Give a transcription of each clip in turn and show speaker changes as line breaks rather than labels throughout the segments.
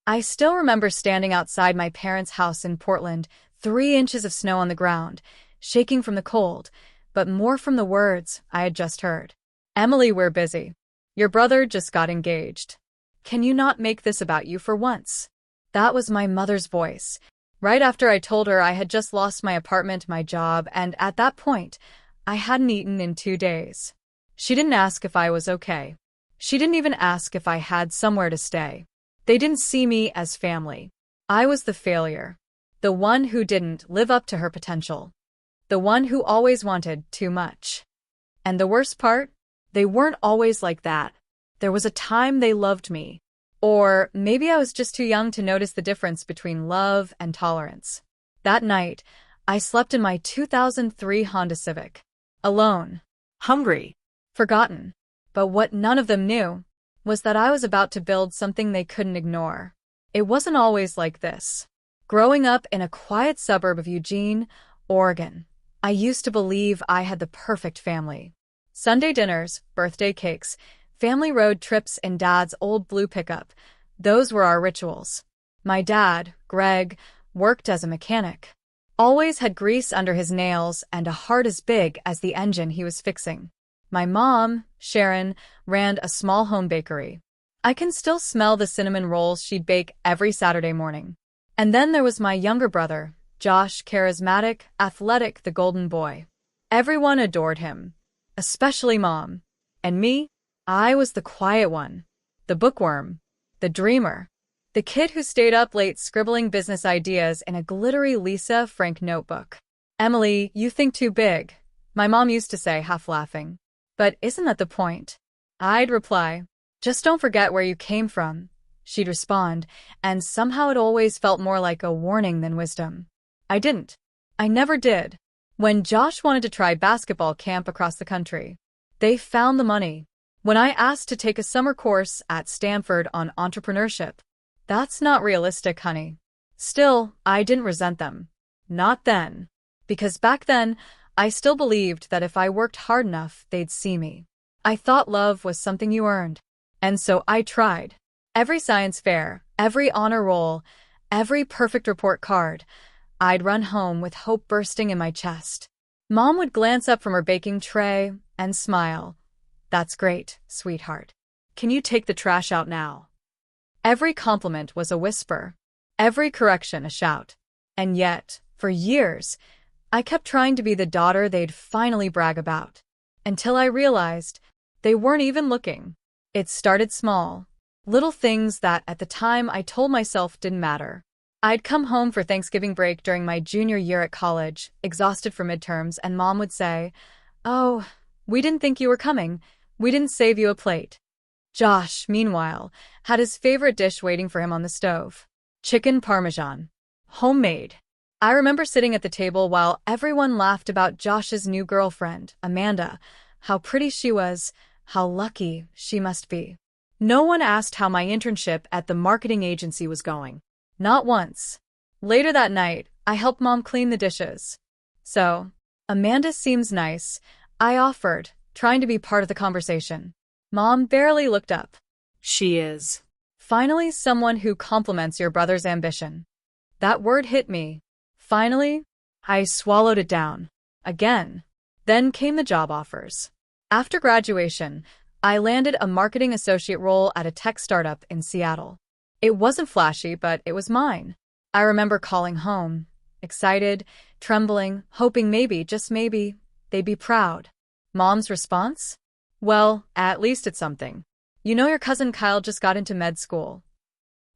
I still remember standing outside my parents' house in Portland, 3 inches of snow on the ground, shaking from the cold, but more from the words I had just heard. Emily, we're busy. Your brother just got engaged. Can you not make this about you for once? That was my mother's voice, right after I told her I had just lost my apartment, my job, and at that point, I hadn't eaten in 2 days. She didn't ask if I was okay. She didn't even ask if I had somewhere to stay. They didn't see me as family. I was the failure. The one who didn't live up to her potential. The one who always wanted too much. And the worst part? They weren't always like that. There was a time they loved me. Or maybe I was just too young to notice the difference between love and tolerance. That night, I slept in my 2003 Honda Civic. Alone. Hungry. Forgotten. But what none of them knew was that I was about to build something they couldn't ignore. It wasn't always like this. Growing up in a quiet suburb of Eugene, Oregon, I used to believe I had the perfect family. Sunday dinners, birthday cakes, family road trips in Dad's old blue pickup. Those were our rituals. My dad, Greg, worked as a mechanic. Always had grease under his nails and a heart as big as the engine he was fixing. My mom, Sharon, ran a small home bakery. I can still smell the cinnamon rolls she'd bake every Saturday morning. And then there was my younger brother, Josh, charismatic, athletic, the golden boy. Everyone adored him, especially Mom. And me? I was the quiet one, the bookworm, the dreamer, the kid who stayed up late scribbling business ideas in a glittery Lisa Frank notebook. Emily, you think too big, my mom used to say, half laughing. But isn't that the point? I'd reply, just don't forget where you came from. She'd respond, and somehow it always felt more like a warning than wisdom. I didn't. I never did. When Josh wanted to try basketball camp across the country, they found the money. When I asked to take a summer course at Stanford on entrepreneurship, that's not realistic, honey. Still, I didn't resent them. Not then. Because back then, I still believed that if I worked hard enough, they'd see me. I thought love was something you earned. And so I tried. Every science fair, every honor roll, every perfect report card, I'd run home with hope bursting in my chest. Mom would glance up from her baking tray and smile. That's great, sweetheart. Can you take the trash out now? Every compliment was a whisper. Every correction a shout. And yet, for years, I kept trying to be the daughter they'd finally brag about. Until I realized they weren't even looking. It started small. Little things that at the time I told myself didn't matter. I'd come home for Thanksgiving break during my junior year at college, exhausted for midterms, and Mom would say, "Oh, we didn't think you were coming. We didn't save you a plate." Josh, meanwhile, had his favorite dish waiting for him on the stove. Chicken parmesan. Homemade. I remember sitting at the table while everyone laughed about Josh's new girlfriend, Amanda, how pretty she was, how lucky she must be. No one asked how my internship at the marketing agency was going. Not once. Later that night, I helped Mom clean the dishes. "So, Amanda seems nice," I offered, trying to be part of the conversation. Mom barely looked up. "She is." Finally, someone who compliments your brother's ambition. That word hit me. Finally, I swallowed it down. Again. Then came the job offers. After graduation, I landed a marketing associate role at a tech startup in Seattle. It wasn't flashy, but it was mine. I remember calling home, excited, trembling, hoping maybe, just maybe, they'd be proud. Mom's response? "Well, at least it's something. You know your cousin Kyle just got into med school."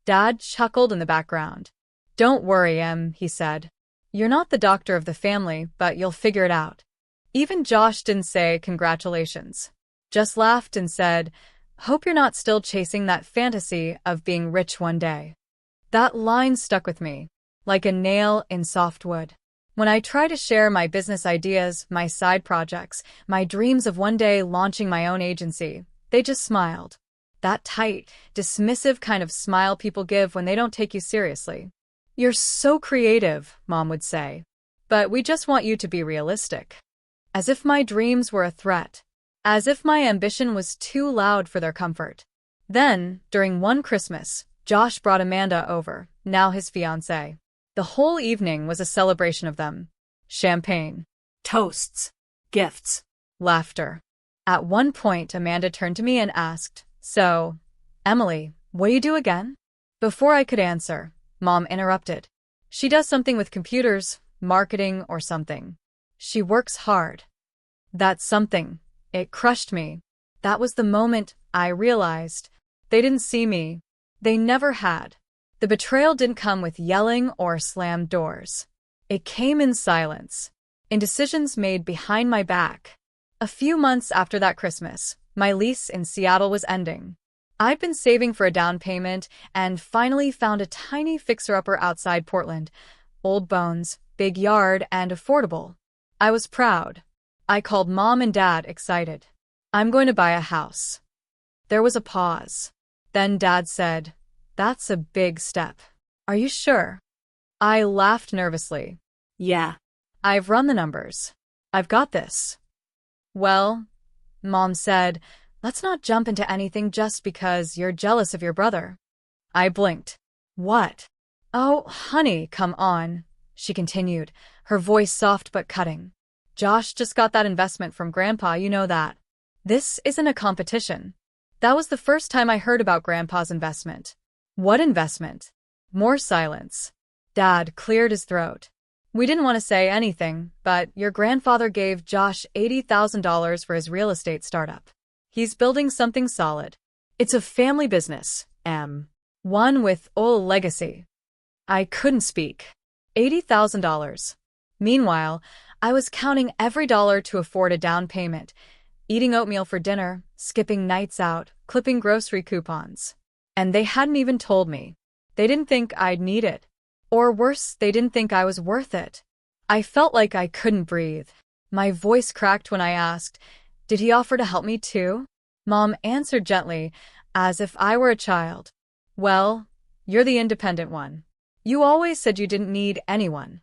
Dad chuckled in the background. "Don't worry, Em," he said. "You're not the doctor of the family, but you'll figure it out." Even Josh didn't say congratulations. Just laughed and said, "Hope you're not still chasing that fantasy of being rich one day." That line stuck with me, like a nail in soft wood. When I try to share my business ideas, my side projects, my dreams of one day launching my own agency, they just smiled. That tight, dismissive kind of smile people give when they don't take you seriously. "You're so creative," Mom would say. "But we just want you to be realistic." As if my dreams were a threat. As if my ambition was too loud for their comfort. Then, during one Christmas, Josh brought Amanda over, now his fiancée. The whole evening was a celebration of them. Champagne, toasts, gifts, laughter. At one point, Amanda turned to me and asked, "So, Emily, what do you do again?" Before I could answer, Mom interrupted. "She does something with computers, marketing or something. She works hard." That something, it crushed me. That was the moment I realized. They didn't see me. They never had. The betrayal didn't come with yelling or slammed doors. It came in silence, in decisions made behind my back. A few months after that Christmas, my lease in Seattle was ending. I'd been saving for a down payment and finally found a tiny fixer-upper outside Portland. Old bones, big yard, and affordable. I was proud. I called Mom and Dad, excited. "I'm going to buy a house." There was a pause. Then Dad said, "That's a big step. Are you sure?" I laughed nervously. "Yeah. I've run the numbers. I've got this." "Well," Mom said, "let's not jump into anything just because you're jealous of your brother." I blinked. "What?" "Oh, honey, come on," she continued, her voice soft but cutting. "Josh just got that investment from Grandpa, you know that. This isn't a competition." That was the first time I heard about Grandpa's investment. "What investment?" More silence. Dad cleared his throat. "We didn't want to say anything, but your grandfather gave Josh $80,000 for his real estate startup. He's building something solid. It's a family business, one with a legacy." I couldn't speak. $80,000. Meanwhile, I was counting every dollar to afford a down payment, eating oatmeal for dinner, skipping nights out, clipping grocery coupons. And they hadn't even told me. They didn't think I'd need it. Or worse, they didn't think I was worth it. I felt like I couldn't breathe. My voice cracked when I asked, "Did he offer to help me too?" Mom answered gently, as if I were a child. "Well, you're the independent one. You always said you didn't need anyone."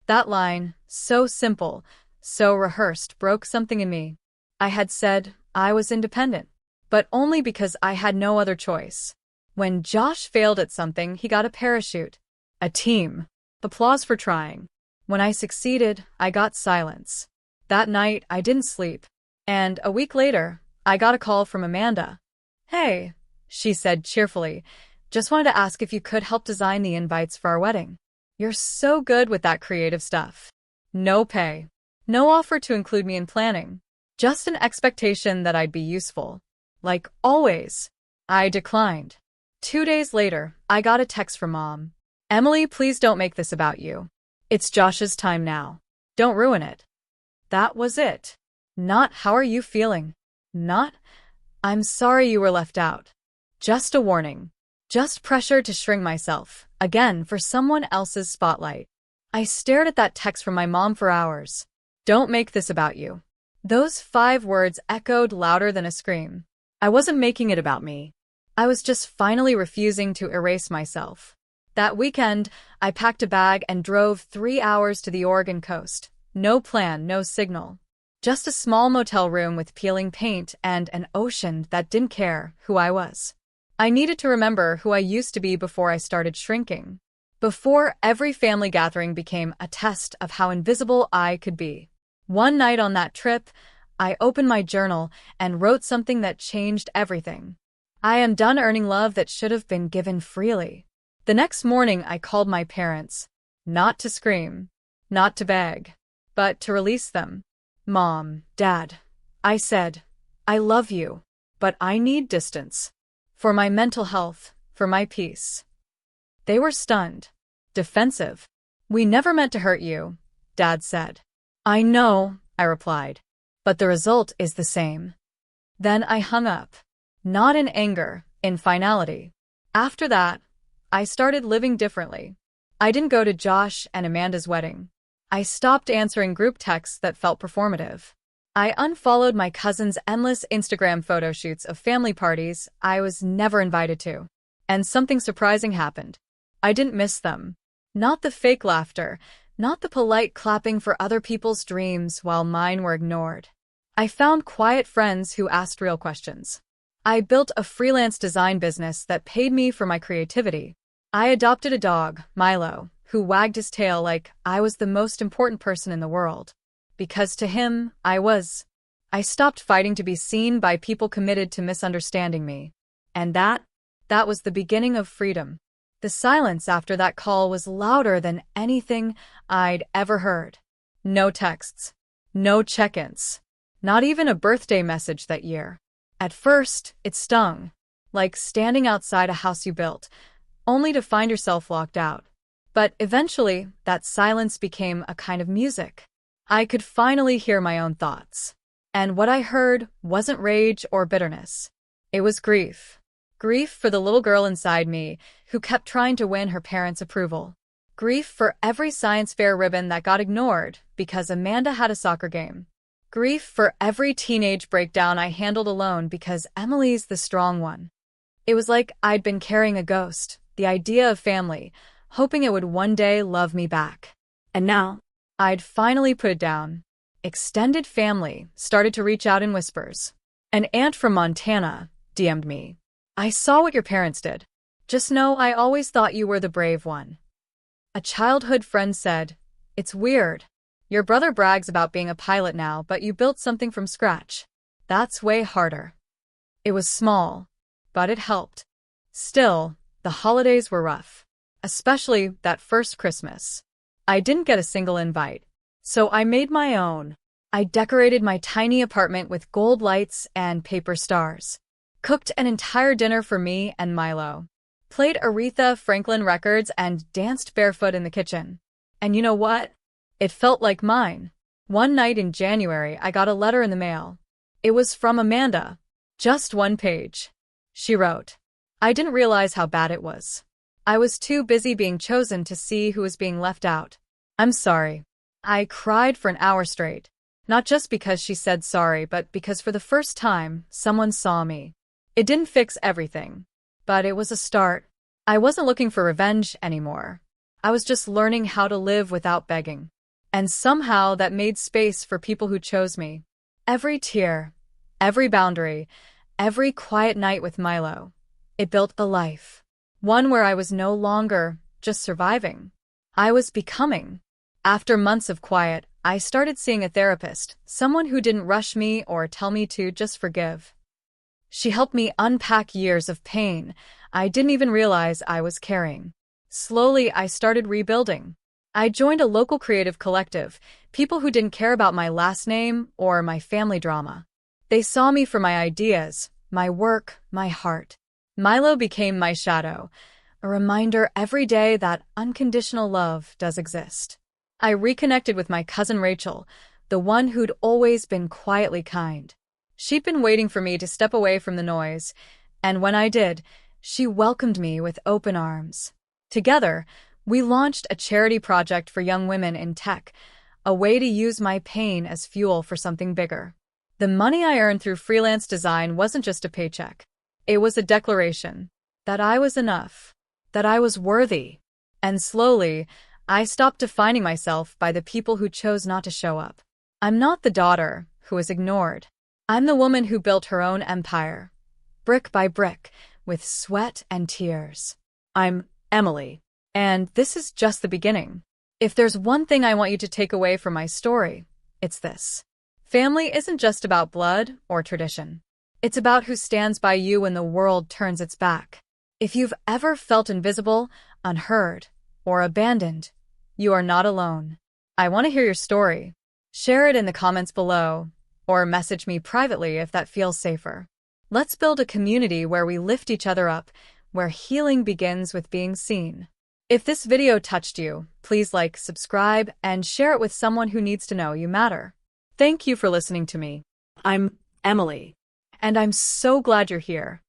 That line, so simple, so rehearsed, broke something in me. I had said I was independent, but only because I had no other choice. When Josh failed at something, he got a parachute, a team, applause for trying. When I succeeded, I got silence. That night, I didn't sleep. And a week later, I got a call from Amanda. "Hey," she said cheerfully, "just wanted to ask if you could help design the invites for our wedding. You're so good with that creative stuff." No pay. No offer to include me in planning. Just an expectation that I'd be useful. Like always. I declined. 2 days later, I got a text from Mom. "Emily, please don't make this about you. It's Josh's time now. Don't ruin it." That was it. Not "How are you feeling?" Not "I'm sorry you were left out." Just a warning. Just pressure to shrink myself, again for someone else's spotlight. I stared at that text from my mom for hours. "Don't make this about you." Those 5 words echoed louder than a scream. I wasn't making it about me. I was just finally refusing to erase myself. That weekend, I packed a bag and drove 3 hours to the Oregon coast. No plan, no signal. Just a small motel room with peeling paint and an ocean that didn't care who I was. I needed to remember who I used to be before I started shrinking. Before every family gathering became a test of how invisible I could be. One night on that trip, I opened my journal and wrote something that changed everything. "I am done earning love that should have been given freely." The next morning, I called my parents. Not to scream, not to beg, but to release them. "Mom, Dad," I said, "I love you, but I need distance. For my mental health, for my peace." They were stunned, defensive. "We never meant to hurt you," Dad said. "I know," I replied, "but the result is the same." Then I hung up. Not in anger, in finality. After that, I started living differently. I didn't go to Josh and Amanda's wedding. I stopped answering group texts that felt performative. I unfollowed my cousin's endless Instagram photo shoots of family parties I was never invited to. And something surprising happened. I didn't miss them. Not the fake laughter, not the polite clapping for other people's dreams while mine were ignored. I found quiet friends who asked real questions. I built a freelance design business that paid me for my creativity. I adopted a dog, Milo, who wagged his tail like I was the most important person in the world. Because to him, I stopped fighting to be seen by people committed to misunderstanding me. And that was the beginning of freedom. The silence after that call was louder than anything I'd ever heard. No texts. No check-ins. Not even a birthday message that year. At first, it stung. Like standing outside a house you built, only to find yourself locked out. But eventually, that silence became a kind of music. I could finally hear my own thoughts. And what I heard wasn't rage or bitterness. It was grief. Grief for the little girl inside me who kept trying to win her parents' approval. Grief for every science fair ribbon that got ignored because Amanda had a soccer game. Grief for every teenage breakdown I handled alone because Emily's the strong one. It was like I'd been carrying a ghost, the idea of family, hoping it would one day love me back. And now, I'd finally put it down. Extended family started to reach out in whispers. An aunt from Montana DM'd me. I saw what your parents did. Just know I always thought you were the brave one. A childhood friend said, it's weird. Your brother brags about being a pilot now, but you built something from scratch. That's way harder. It was small, but it helped. Still, the holidays were rough. Especially that first Christmas. I didn't get a single invite, so I made my own. I decorated my tiny apartment with gold lights and paper stars. Cooked an entire dinner for me and Milo. Played Aretha Franklin records and danced barefoot in the kitchen. And you know what? It felt like mine. One night in January, I got a letter in the mail. It was from Amanda. Just one page. She wrote. I didn't realize how bad it was. I was too busy being chosen to see who was being left out. I'm sorry. I cried for an hour straight. Not just because she said sorry, but because for the first time, someone saw me. It didn't fix everything, but it was a start. I wasn't looking for revenge anymore. I was just learning how to live without begging. And somehow that made space for people who chose me. Every tear, every boundary, every quiet night with Milo. It built a life. One where I was no longer just surviving. I was becoming. After months of quiet, I started seeing a therapist, someone who didn't rush me or tell me to just forgive. She helped me unpack years of pain I didn't even realize I was carrying. Slowly, I started rebuilding. I joined a local creative collective, people who didn't care about my last name or my family drama. They saw me for my ideas, my work, my heart. Milo became my shadow, a reminder every day that unconditional love does exist. I reconnected with my cousin Rachel, the one who'd always been quietly kind. She'd been waiting for me to step away from the noise, and when I did, she welcomed me with open arms. Together, we launched a charity project for young women in tech, a way to use my pain as fuel for something bigger. The money I earned through freelance design wasn't just a paycheck. It was a declaration that I was enough, that I was worthy. And slowly, I stopped defining myself by the people who chose not to show up. I'm not the daughter who was ignored. I'm the woman who built her own empire, brick by brick, with sweat and tears. I'm Emily. And this is just the beginning. If there's one thing I want you to take away from my story, it's this. Family isn't just about blood or tradition. It's about who stands by you when the world turns its back. If you've ever felt invisible, unheard, or abandoned, you are not alone. I want to hear your story. Share it in the comments below, or message me privately if that feels safer. Let's build a community where we lift each other up, where healing begins with being seen. If this video touched you, please like, subscribe, and share it with someone who needs to know you matter. Thank you for listening to me. I'm Emily, and I'm so glad you're here.